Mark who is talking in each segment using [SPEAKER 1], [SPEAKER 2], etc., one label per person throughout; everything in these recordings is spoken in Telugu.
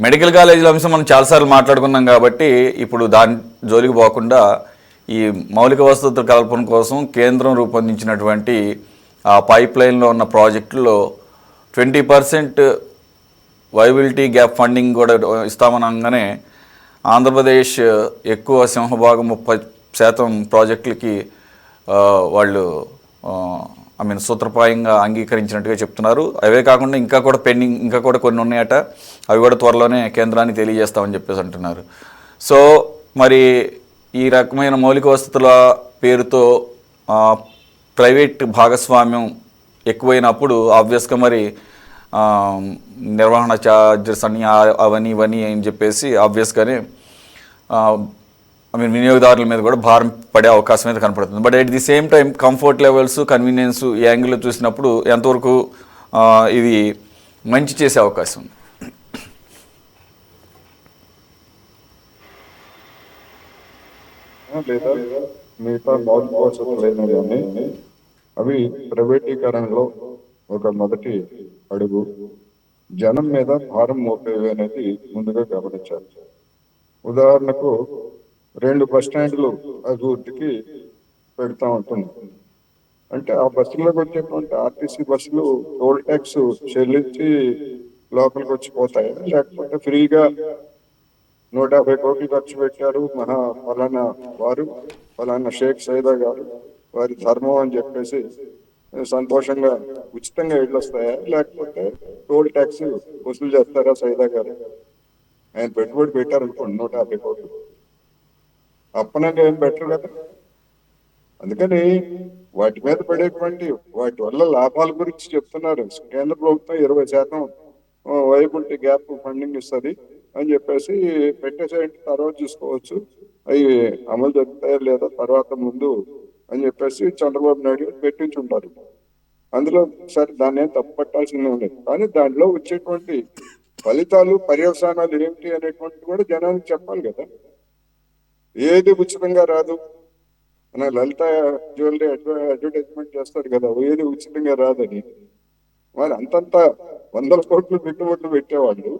[SPEAKER 1] మెడికల్ కాలేజీల అంశం మనం చాలాసార్లు మాట్లాడుకున్నాం కాబట్టి ఇప్పుడు దాని జోలికి పోకుండా ఈ మౌలిక వసతుల కల్పన కోసం కేంద్రం రూపొందించినటువంటి ఆ పైప్ లైన్లో ఉన్న ప్రాజెక్టుల్లో 20% వైబిలిటీ గ్యాప్ ఫండింగ్ కూడా ఇస్తామనగానే ఆంధ్రప్రదేశ్ ఎక్కువ సింహభాగం 30% ప్రాజెక్టులకి వాళ్ళు సూత్రప్రాయంగా అంగీకరించినట్టుగా చెప్తున్నారు. అవే కాకుండా ఇంకా కూడా కొన్ని ఉన్నాయట, అవి కూడా త్వరలోనే కేంద్రానికి తెలియజేస్తామని చెప్పేసి అంటున్నారు. సో మరి ఈ రకమైన మౌలిక వసతుల పేరుతో ప్రైవేట్ భాగస్వామ్యం ఎక్కువైనప్పుడు ఆబ్వియస్గా మరి నిర్వహణ ఛార్జెస్ అని అవన్నీ ఇవన్నీ అని చెప్పేసి ఆబ్వియస్గానే వినియోగదారుల మీద కూడా భారం పడే అవకాశం అయితే కనపడుతుంది. But at the same time comfort levels, convenience ఈ యాంగిల్లో చూసినప్పుడు ఎంతవరకు ఇది మంచి చేసే అవకాశం ఉంది?
[SPEAKER 2] లేదా మిగతా మౌలిక వసతులైనా కానీ అవి ప్రైవేటీకరణలో ఒక మొదటి అడుగు. జనం మీద భారం మోపేవి అనేది ముందుగా గమనించాలి. ఉదాహరణకు 2 బస్ స్టాండ్లు అభివృద్ధికి పెడతా ఉంటుంది. అంటే ఆ బస్సులోకి వచ్చేటువంటి ఆర్టీసీ బస్సులు టోల్ ట్యాక్స్ చెల్లించి లోపలికి వచ్చిపోతాయి, లేకపోతే ఫ్రీగా 150 కోట్లు ఖర్చు పెట్టారు ఫలానా వారు, ఫలానా షేక్ సైదా గారు, వారి ధర్మం అని చెప్పేసి సంతోషంగా ఉచితంగా వెళ్ళొస్తాయా, లేకపోతే టోల్ ట్యాక్స్ వసూలు చేస్తారా సైదా గారు? ఆయన పెట్టుబడి పెట్టారనుకోండి 150 కోట్లు, అప్పనంగా ఏం బెటర్ కదా. అందుకని వాటి మీద పడేటువంటి వాటి వల్ల లాభాల గురించి చెప్తున్నారు. కేంద్ర ప్రభుత్వం 20% వైబిలిటీ గ్యాప్ ఫండింగ్ ఇస్తుంది అని చెప్పేసి పెట్టేసేయండి, తర్వాత చూసుకోవచ్చు, అవి అమలు జరుగుతాయో లేదా తర్వాత ముందు అని చెప్పేసి చంద్రబాబు నాయుడు పెట్టించుంటారు. అందులో సరే దాన్ని ఏం తప్పు పట్టాల్సిందే లేదు, కానీ దాంట్లో వచ్చేటువంటి ఫలితాలు, పర్యవసానాలు ఏమిటి అనేటువంటిది కూడా జనానికి చెప్పాలి కదా. ఏది ఉచితంగా రాదు. మన లలిత జ్యువెలరీ అడ్వర్టైజ్మెంట్ చేస్తారు కదా, ఏది ఉచితంగా రాదని. మరి అంతంత 100 కోట్లు పెట్టుబడులు పెట్టేవాళ్ళు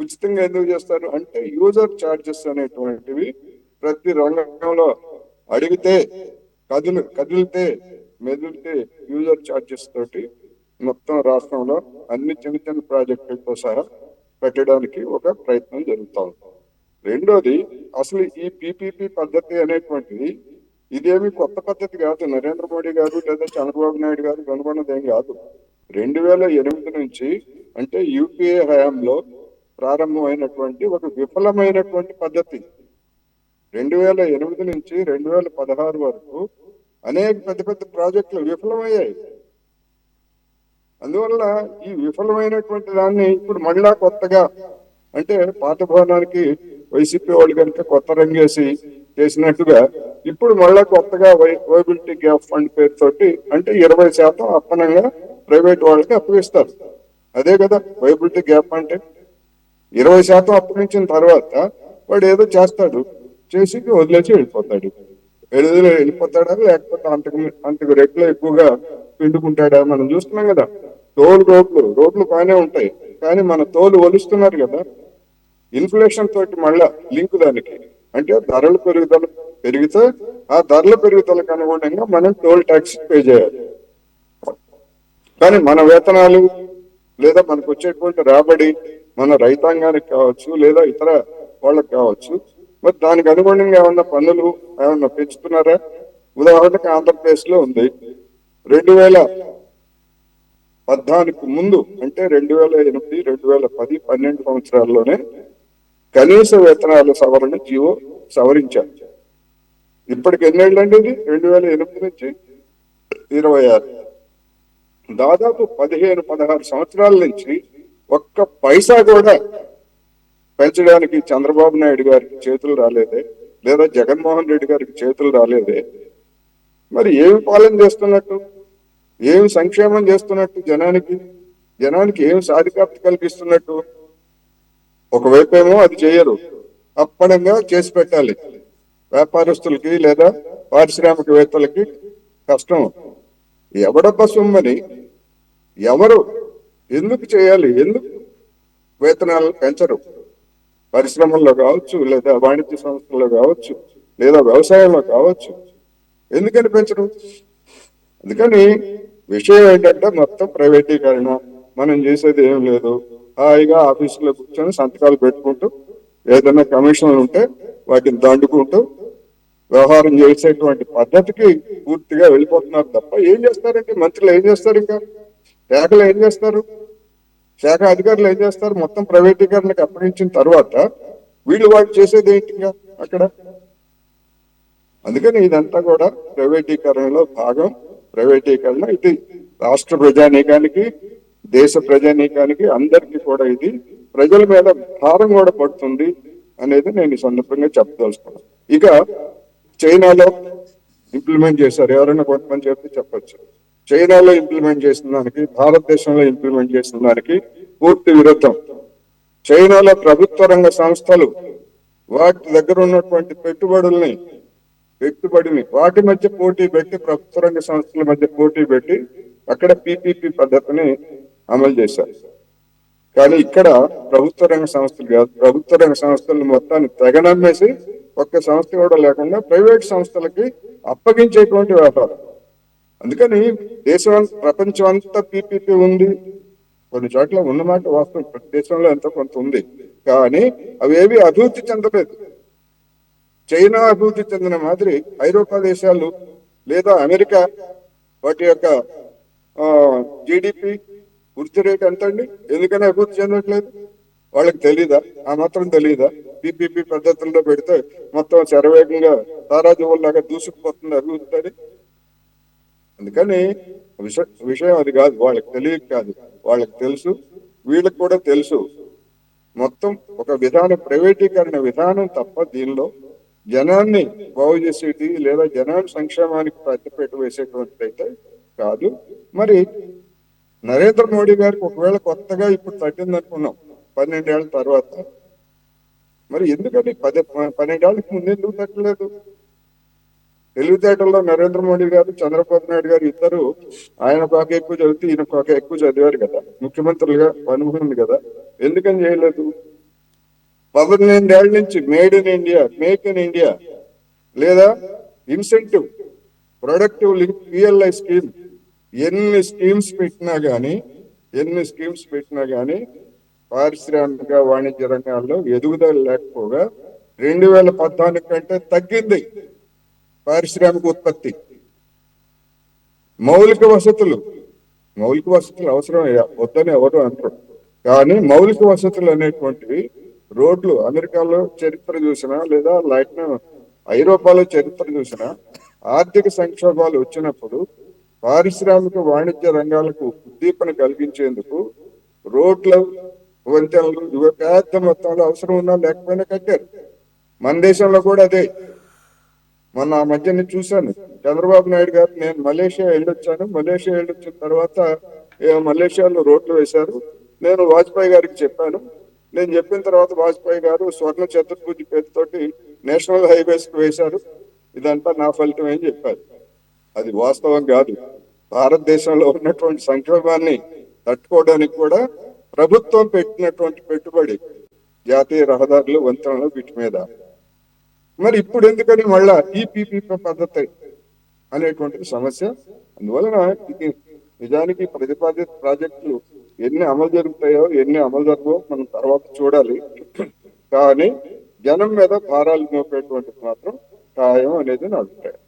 [SPEAKER 2] ఉచితంగా ఎందుకు చేస్తారు అంటే, యూజర్ ఛార్జెస్ అనేటువంటివి ప్రతి రంగంలో అడిగితే కదిలితే మెదిలితే యూజర్ ఛార్జెస్ తోటి మొత్తం రాష్ట్రంలో అన్ని చిన్న చిన్న ప్రాజెక్టులతో సహా పెట్టడానికి ఒక ప్రయత్నం జరుగుతూ ఉంది. రెండోది, అసలు ఈ పిపిపి పద్ధతి అనేటువంటిది ఇదేమి కొత్త పద్ధతి కాదు. నరేంద్ర మోడీ గారు లేదా చంద్రబాబు నాయుడు గారు కనుగొన్నది ఏం కాదు. 2008 నుంచి అంటే యూపీఏ హయాంలో ప్రారంభమైనటువంటి ఒక విఫలమైనటువంటి పద్ధతి. 2008 నుంచి 2016 వరకు అనేక పెద్ద పెద్ద ప్రాజెక్టులు విఫలమయ్యాయి. అందువల్ల ఈ విఫలమైనటువంటి దాన్ని ఇప్పుడు మళ్ళా కొత్తగా, అంటే పాత భవనానికి వైసీపీ వాళ్ళు కనుక కొత్త రంగేసి చేసినట్టుగా ఇప్పుడు మళ్ళా కొత్తగా వైబిలిటీ గ్యాప్ ఫండ్ పేరుతోటి అంటే 20% అప్పనంగా ప్రైవేట్ వాళ్ళకి అప్పగిస్తారు. అదే కదా వైబిలిటీ గ్యాప్ అంటే. 20% అప్పగించిన తర్వాత వాడు ఏదో చేస్తాడు, చేసి వదిలేసి వెళ్ళిపోతాడా, లేకపోతే అంతకు రెట్లు ఎక్కువగా పిండుకుంటాడా మనం చూస్తున్నాం కదా. రోడ్లు బాగానే ఉంటాయి, కానీ మన తోలు ఒలుస్తున్నారు కదా. ఇన్ఫ్లేషన్ తోటి మళ్ళా లింక్ దానికి, అంటే ధరల పెరుగుదల పెరిగితే ఆ ధరల పెరుగుదలకు అనుగుణంగా మనం టోల్ ట్యాక్స్ పే చేయాలి. కానీ మన వేతనాలు లేదా మనకు వచ్చేటువంటి రాబడి మన రైతాంగానికి కావచ్చు లేదా ఇతర వాళ్ళకి కావచ్చు, మరి దానికి అనుగుణంగా ఏమన్నా పన్నులు ఏమన్నా పెంచుతున్నారా? ఉదాహరణకు ఆంధ్రప్రదేశ్ లో ఉంది 2014 ముందు, అంటే 2008, 2010, 12 సంవత్సరాల్లోనే కనీస వేతనాల సవరణ జీవో సవరించారు. ఇప్పటికి ఎన్నేళ్ళండి ఇది? 2008 నుంచి 26, దాదాపు 15-16 సంవత్సరాల నుంచి ఒక్క పైసా కూడా పెంచడానికి చంద్రబాబు నాయుడు గారికి చేతులు రాలేదే, లేదా జగన్మోహన్ రెడ్డి గారికి చేతులు రాలేదే. మరి ఏమి పాలన చేస్తున్నట్టు, ఏమి సంక్షేమం చేస్తున్నట్టు, జనానికి ఏమి సాధికారత కల్పిస్తున్నట్టు? ఒకవైపేమో అది చేయరు, అప్పనంగా చేసి పెట్టాలి. వ్యాపారస్తులకి లేదా పారిశ్రామికవేత్తలకి కష్టం. ఎవడబ్బ సొమ్మని ఎవరు ఎందుకు చేయాలి? ఎందుకు వేతనాలు పెంచరు? పరిశ్రమల్లో కావచ్చు, లేదా వాణిజ్య సంస్థల్లో కావచ్చు, లేదా వ్యవసాయంలో కావచ్చు. ఎందుకని పెంచరు? అందుకని విషయం ఏంటంటే మొత్తం ప్రైవేటీకరణ. మనం చేసేది ఏం లేదు, హాయిగా ఆఫీసులో కూర్చొని సంతకాలు పెట్టుకుంటూ ఏదైనా కమిషన్లు ఉంటే వాటిని దండుకుంటూ వ్యవహారం చేసేటువంటి పద్ధతికి పూర్తిగా వెళ్ళిపోతున్నారు తప్ప ఏం చేస్తారంటే మంత్రులు ఏం చేస్తారు? ఇంకా శాఖలు ఏం చేస్తారు? శాఖ అధికారులు ఏం చేస్తారు? మొత్తం ప్రైవేటీకరణకు అప్పగించిన తర్వాత వాళ్ళు చేసేది ఏంటి ఇంకా అక్కడ? అందుకని ఇదంతా కూడా ప్రైవేటీకరణలో భాగం. ప్రైవేటీకరణ ఇది రాష్ట్ర ప్రజానీకానికి, దేశ ప్రజానీకానికి, అందరికీ కూడా ఇది ప్రజల మీద భారం కూడా పడుతుంది అనేది నేను ఈ సందర్భంగా చెప్పదలుచుకున్నాను. ఇక చైనాలో ఇంప్లిమెంట్ చేశారు, ఎవరైనా కొంతమంది చెప్తే చెప్పచ్చు. చైనాలో ఇంప్లిమెంట్ చేసిన దానికి, భారతదేశంలో ఇంప్లిమెంట్ చేసిన దానికి పూర్తి విరుద్ధం. చైనాలో ప్రభుత్వ రంగ సంస్థలు వాటి దగ్గర ఉన్నటువంటి పెట్టుబడిని వాటి మధ్య పోటీ పెట్టి, ప్రభుత్వ రంగ సంస్థల మధ్య పోటీ పెట్టి అక్కడ పిపిపి పద్ధతిని అమలు చేశారు. కానీ ఇక్కడ ప్రభుత్వ రంగ సంస్థలు కాదు, ప్రభుత్వ రంగ సంస్థలను మొత్తాన్ని తెగనమ్మేసి ఒక్క సంస్థ కూడా లేకుండా ప్రైవేట్ సంస్థలకి అప్పగించేటువంటి వ్యాపారం. అందుకని ప్రపంచం అంతా పిపిపి ఉంది, కొన్ని చోట్ల ఉన్నమాట వాస్తవం, ప్రతి దేశంలో ఎంతో కొంత ఉంది, కానీ అవేవి అభివృద్ధి చెందలేదు. చైనా అభివృద్ధి చెందిన మాదిరి ఐరోపా దేశాలు లేదా అమెరికా వాటి యొక్క జిడిపి వృద్ధి రేట్ ఎంత అండి? ఎందుకని అభివృద్ధి చెందట్లేదు? వాళ్ళకి తెలీదా? ఆ మాత్రం తెలీదా? పిపిపి పద్ధతుల్లో పెడితే మొత్తం శరవేగంగా తారాజువుల్లాగా దూసుకుపోతుంది అభివృద్ధి అని. అందుకని విషయం అది కాదు, వాళ్ళకి తెలియక కాదు, వాళ్ళకి తెలుసు, వీళ్ళకి కూడా తెలుసు. మొత్తం ఒక ప్రైవేటీకరణ విధానం తప్ప దీనిలో జనాన్ని బాగు చేసేది లేదా జనాన్ని సంక్షేమానికి పెద్దపీట వేసేటువంటిది అయితే కాదు. మరి నరేంద్ర మోడీ గారికి ఒకవేళ కొత్తగా ఇప్పుడు తగ్గింది అనుకున్నాం 12 ఏళ్ల తర్వాత, మరి ఎందుకని 12 ఏళ్ళకి ముందు ఎందుకు తగ్గలేదు? తెలివితేటల్లో నరేంద్ర మోడీ గారు, చంద్రబాబు నాయుడు గారు ఇద్దరు, ఆయన ఒక ఎక్కువ చదివితే ఈయన ఒక ఎక్కువ చదివారు కదా, ముఖ్యమంత్రులుగా అనుభవం ఉంది కదా, ఎందుకని చేయలేదు? 18 ఏళ్ల నుంచి మేక్ ఇన్ ఇండియా లేదా incentive productive link PLI scheme ఎన్ని స్కీమ్స్ పెట్టినా గానీ పారిశ్రామిక వాణిజ్య రంగాల్లో ఎదుగుదల లేకపోగా 2014 కంటే తగ్గింది పారిశ్రామిక ఉత్పత్తి. మౌలిక వసతులు అవసరం వద్దని ఎవరు అంటారు, కానీ మౌలిక వసతులు అనేటువంటివి, రోడ్లు, అమెరికాలో చరిత్ర చూసినా లేదా ఐరోపాలో చరిత్ర చూసినా ఆర్థిక సంక్షోభాలు వచ్చినప్పుడు పారిశ్రామిక వాణిజ్య రంగాలకు ఉద్దీపన కలిగించేందుకు రోడ్లు, వంతెనలు ఇవి పెద్ద మొత్తంలో అవసరం ఉన్నా లేకపోయినా కట్టారు. మన దేశంలో కూడా అదే. మొన్న ఆ మధ్యన చూశాను, చంద్రబాబు నాయుడు గారు, నేను మలేషియా వెళ్ళొచ్చిన తర్వాత మలేషియాలో రోడ్లు వేశారు. నేను వాజ్పేయి గారికి చెప్పాను. నేను చెప్పిన తర్వాత వాజ్పేయి గారు స్వర్ణ చతుర్భుజి పేరుతోటి నేషనల్ హైవేస్ కు వేశారు. ఇదంతా నా ఫలితం అని చెప్పారు. అది వాస్తవం కాదు. భారతదేశంలో ఉన్నటువంటి సంక్షోభాన్ని తట్టుకోవడానికి కూడా ప్రభుత్వం పెట్టినటువంటి పెట్టుబడి జాతీయ రహదారులు, వంతెనలు, వీటి మీద. మరి ఇప్పుడు ఎందుకని మళ్ళా ఈ పిపిపి పద్ధతి అనేటువంటిది సమస్య. అందువలన ఇది నిజానికి ప్రతిపాదిత ప్రాజెక్టులు ఎన్ని అమలు జరుగుతాయో ఎన్ని అమలు జరగవో మనం తర్వాత చూడాలి. కానీ జనం మీద భారాలు మోపేటువంటిది మాత్రం ఖాయం అనేది నా అభిప్రాయం.